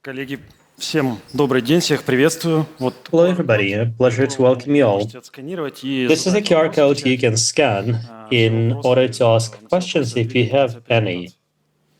Коллеги, всем добрый день, всех приветствую. Hello everybody, a pleasure to welcome you all. This is a QR code you can scan in order to ask questions if you have any.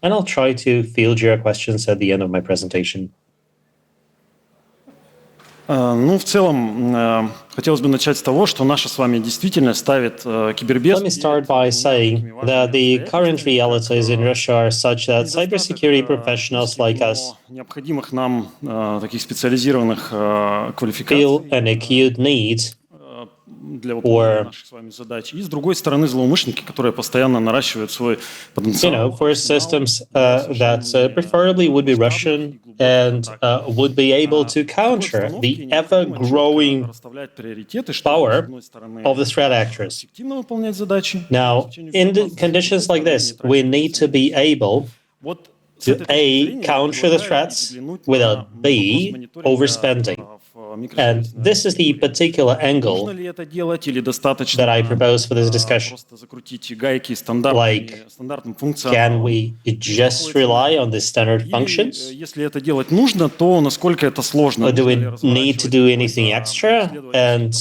And I'll try to field your questions at the end of my presentation. В целом, хотелось бы начать с того, что наша с вами действительность ставит кибербез. Let me start by saying that the current realities in Russia are such that cybersecurity professionals like us необходимых нам таких специализированных квалификаций feel an acute need для выполнения наших с вами задач. И с другой стороны, злоумышленники, которые постоянно наращивают свой потенциал. For systems that preferably would be Russian and would be able to counter the ever-growing power of the threat actors. Now, in conditions like this, we need to be able to A, counter the threats, without B, overspending. And this is the particular angle that I propose for this discussion. Like, can we just rely on the standard functions? Or do we need to do anything extra? And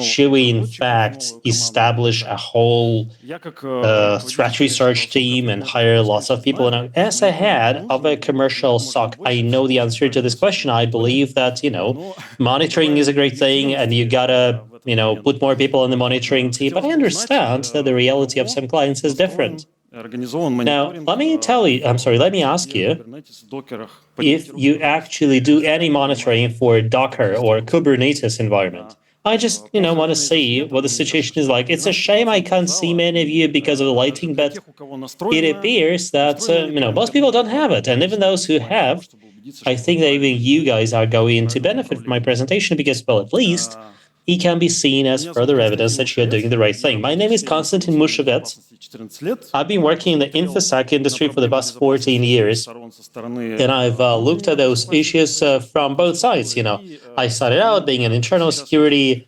should we, in fact, establish a whole threat research team and hire lots of people? And as a head of a commercial SOC, I know the answer to this question. I believe that, monitoring is a great thing, and you gotta, put more people on the monitoring team. But I understand that the reality of some clients is different. Now, let me ask you, if you actually do any monitoring for Docker or Kubernetes environment. I just, want to see what the situation is like. It's a shame I can't see many of you because of the lighting, but it appears that, most people don't have it. And even those who have, I think that even you guys are going to benefit from my presentation because, well, at least it can be seen as further evidence that you're doing the right thing. My name is Konstantin Mushovets. I've been working in the InfoSec industry for the past 14 years, and I've looked at those issues from both sides. I started out being an internal security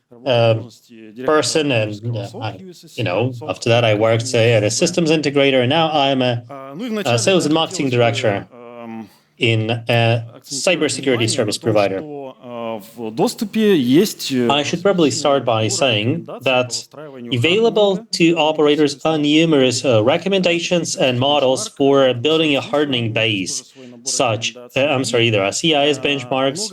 person, and after that I worked at a systems integrator, and now I'm a sales and marketing director in a cybersecurity service provider. I should probably start by saying that available to operators are numerous recommendations and models for building a hardening base. There are CIS benchmarks,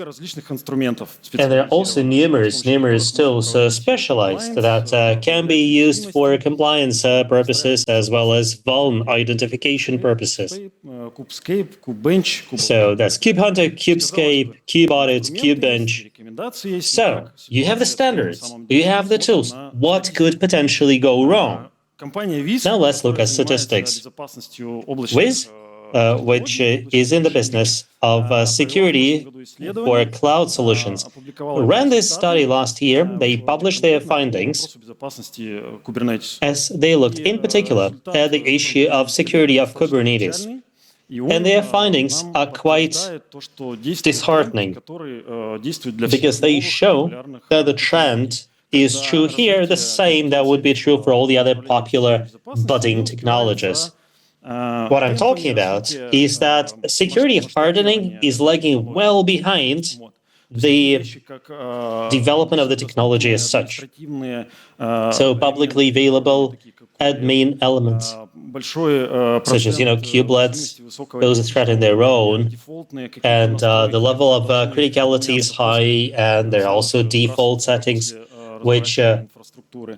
and there are also numerous tools specialized that can be used for compliance purposes as well as vuln identification purposes. So that's KubeHunter, KubeScape, KubeAudit, KubeBench. So you have the standards, you have the tools. What could potentially go wrong? Now let's look at statistics. Wiz, which is in the business of security for cloud solutions, ran this study last year. They published their findings as they looked in particular at the issue of security of Kubernetes. And their findings are quite disheartening because they show that the trend is true here, the same that would be true for all the other popular budding technologies. What I'm talking about is that security hardening is lagging well behind the development of the technology as such. So publicly available admin elements, such as kubelets, pose a threat in their own, and the level of criticality is high, and there are also default settings which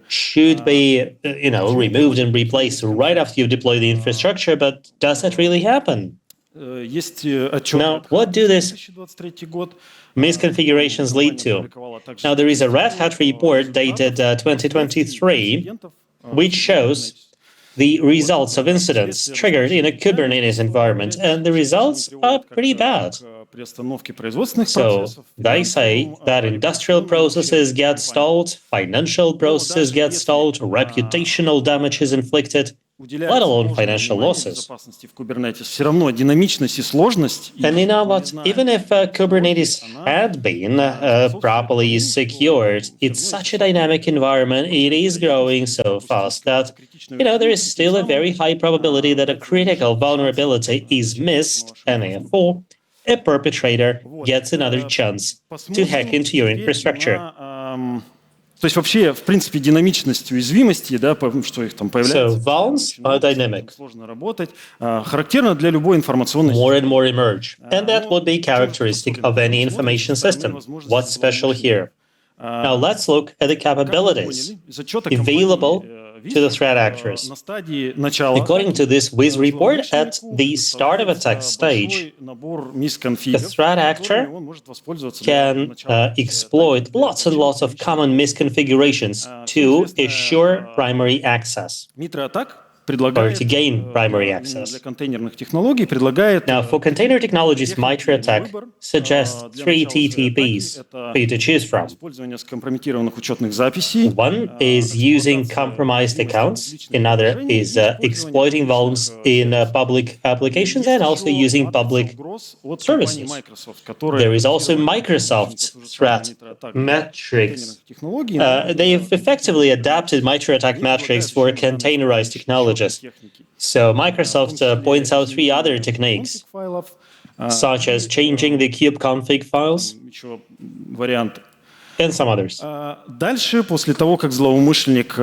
should be removed and replaced right after you deploy the infrastructure. But does that really happen? Now, what do these misconfigurations lead to? Now, there is a Red Hat report dated 2023, which shows the results of incidents triggered in a Kubernetes environment, and the results are pretty bad. So they say that industrial processes get stalled, financial processes get stalled, reputational damage is inflicted, let alone financial losses. And you know what? Even if Kubernetes had been properly secured, it's such a dynamic environment, it is growing so fast that, there is still a very high probability that a critical vulnerability is missed, and therefore a perpetrator gets another chance to hack into your infrastructure. То есть вообще, в принципе, динамичность уязвимости, да, что их там появляется, So vulns are dynamic. сложно работать, характерно для любой информационной More and more emerge, and that would be characteristic of any information system. What's special here? Now let's look at the capabilities available to the threat actors. According to this Wiz report, at the start of attack stage, the threat actor can exploit lots and lots of common misconfigurations to assure primary access or to gain primary access. Now, for container technologies, MITRE ATT&CK suggests 3 TTPs for you to choose from. One is using compromised accounts, another is exploiting vulns in public applications, and also using public services. There is also Microsoft's threat matrix. They've effectively adapted MITRE ATT&CK matrix for containerized technologies. So Microsoft points out 3 other techniques, such as changing the kubeconfig files and some others. Дальше, после того, как злоумышленник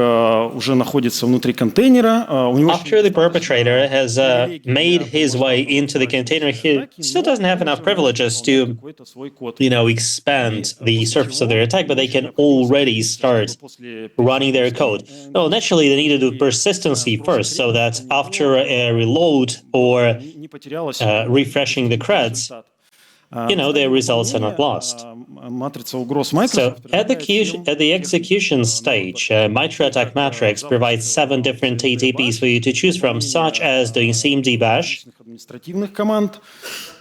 уже находится внутри контейнера, у него After the perpetrator has made his way into the container, he still doesn't have enough privileges to, expand the surface of their attack, but they can already start running their code. Well, naturally, they need to do persistency first, so that after a reload or refreshing the creds, their results are not lost. So at the execution stage, MITRE ATT&CK matrix provides 7 different TTPs for you to choose from, such as doing cmd bash,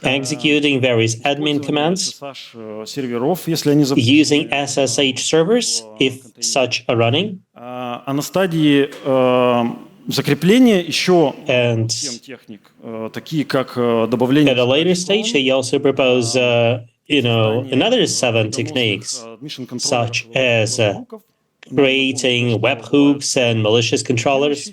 executing various admin commands, using SSH servers, if such are running, закрепление еще and техник, такие как добавление. At a later stage, they also propose, another 7 techniques, such as creating webhooks and malicious controllers.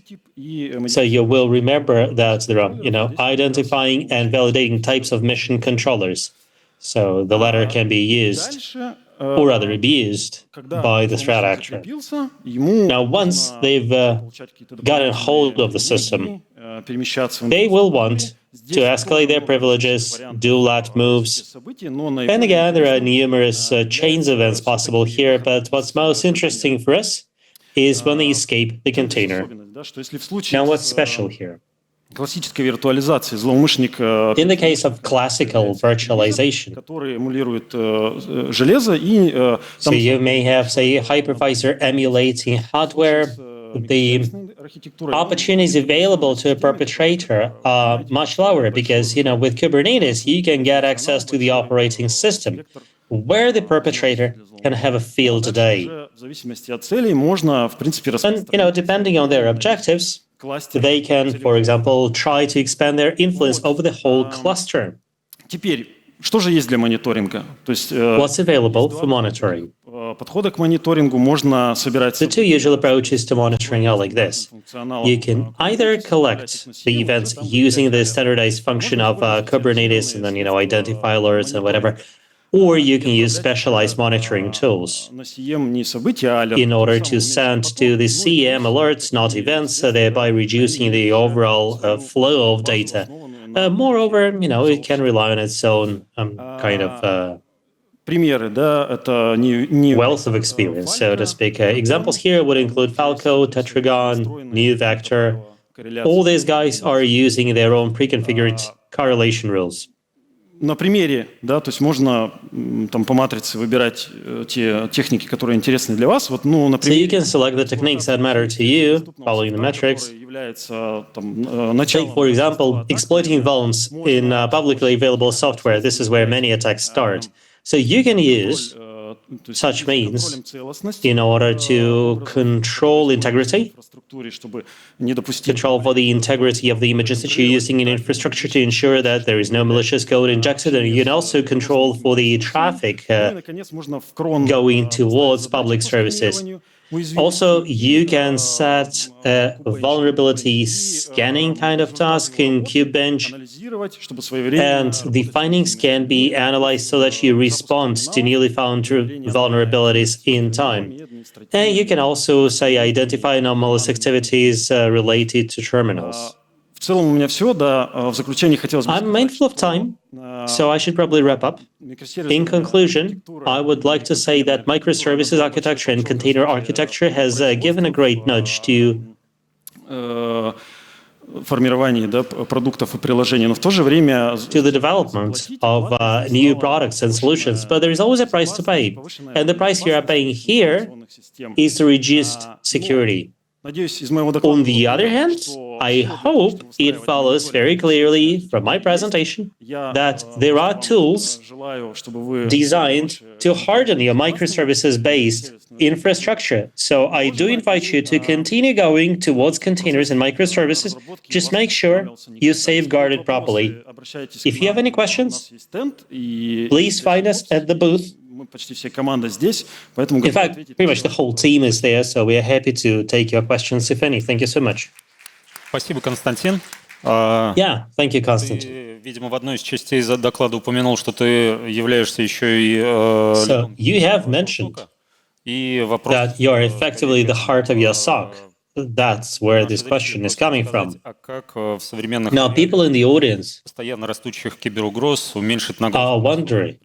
So you will remember that there are, identifying and validating types of mission controllers. So the latter can be used or rather abused by the threat actor. Now, once they've gotten hold of the system, they will want to escalate their privileges, do lat moves. And again, there are numerous chains events possible here, but what's most interesting for us is when they escape the container. Now, what's special here? In the case of classical virtualization, so you may have, say, a hypervisor emulating hardware. The opportunities available to a perpetrator are much lower because, with Kubernetes, you can get access to the operating system where the perpetrator can have a field day. And, depending on their objectives, they can, for example, try to expand their influence over the whole cluster. Что же есть для мониторинга? То есть, what's available for monitoring? Подходы к мониторингу можно собирать. The 2 usual approaches to monitoring are like this. You can either collect the events using the standardized function of Kubernetes and then, identify alerts and whatever, or you can use specialized monitoring tools in order to send to the CM alerts, not events, thereby reducing the overall flow of data. Moreover, it can rely on its own kind of wealth of experience, so to speak. Examples here would include Falco, Tetragon, NewVector. All these guys are using their own pre-configured correlation rules. На примере, то есть можно там по матрице выбирать те техники, которые интересны для вас. Вот, например, so you can select the techniques that matter to you, following the metrics. Take, for example, exploiting vulns in publicly available software. This is where many attacks start. So you can use such means in order to control integrity, control for the integrity of the images that you're using in infrastructure to ensure that there is no malicious code injected, and you can also control for the traffic going towards public services. Also, you can set a vulnerability scanning kind of task in Kubebench, and the findings can be analyzed so that you respond to newly found vulnerabilities in time. And you can also, say, identify anomalous activities related to terminals. I'm mindful of time, so I should probably wrap up. In conclusion, I would like to say that microservices architecture and container architecture has given a great nudge to the development of new products and solutions, but there is always a price to pay. And the price you are paying here is reduced security. On the other hand, I hope it follows very clearly from my presentation that there are tools designed to harden your microservices-based infrastructure. So I do invite you to continue going towards containers and microservices. Just make sure you safeguard it properly. If you have any questions, please find us at the booth. In fact, pretty much the whole team is there, so we are happy to take your questions, if any. Thank you so much. Спасибо, Константин. Yeah, thank you, Konstantin. Ты, видимо, в одной из частей доклада упомянул, что ты являешься еще и So you have mentioned that you are effectively the heart of your SOC. That's where this question is coming from. Now, people in the audience are wondering,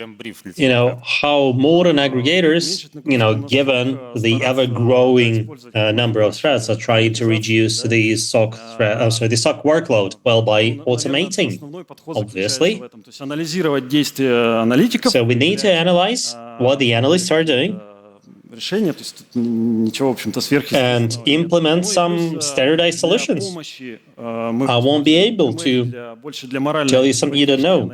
how modern aggregators, given the ever-growing number of threats, are trying to reduce the SOC workload, well, by automating, obviously. So we need to analyze what the analysts are doing and implement some standardized solutions. I won't be able to tell you something you don't know.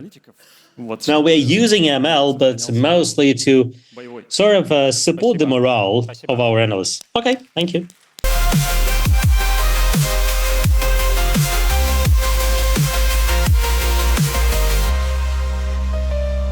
Now, we're using ML, but mostly to sort of support the morale of our analysts. Okay, thank you.